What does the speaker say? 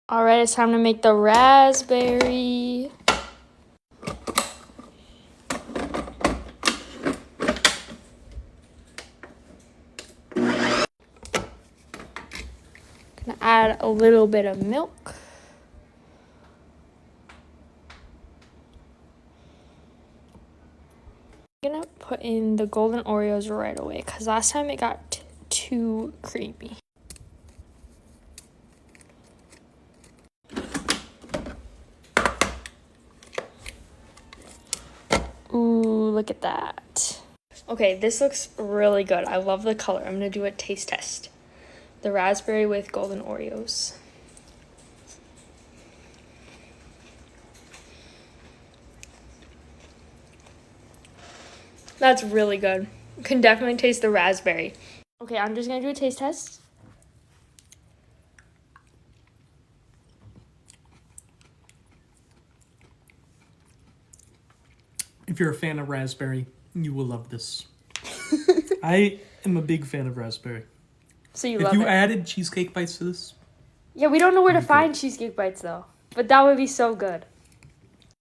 All right, it's time to make the raspberry. Gonna add a little bit of milk. I'm gonna put in the golden Oreos right away because last time it got too creamy. Ooh, look at that. Okay, this looks really good. I love the color. I'm gonna do a taste test. The raspberry with golden Oreos. That's really good. You can definitely taste the raspberry. Okay, I'm just gonna do a taste test. If you're a fan of raspberry, you will love this. I am a big fan of raspberry. So you If love you it? added cheesecake bites to this, Yeah, we don't know where to Okay. find cheesecake bites though, but that would be so good.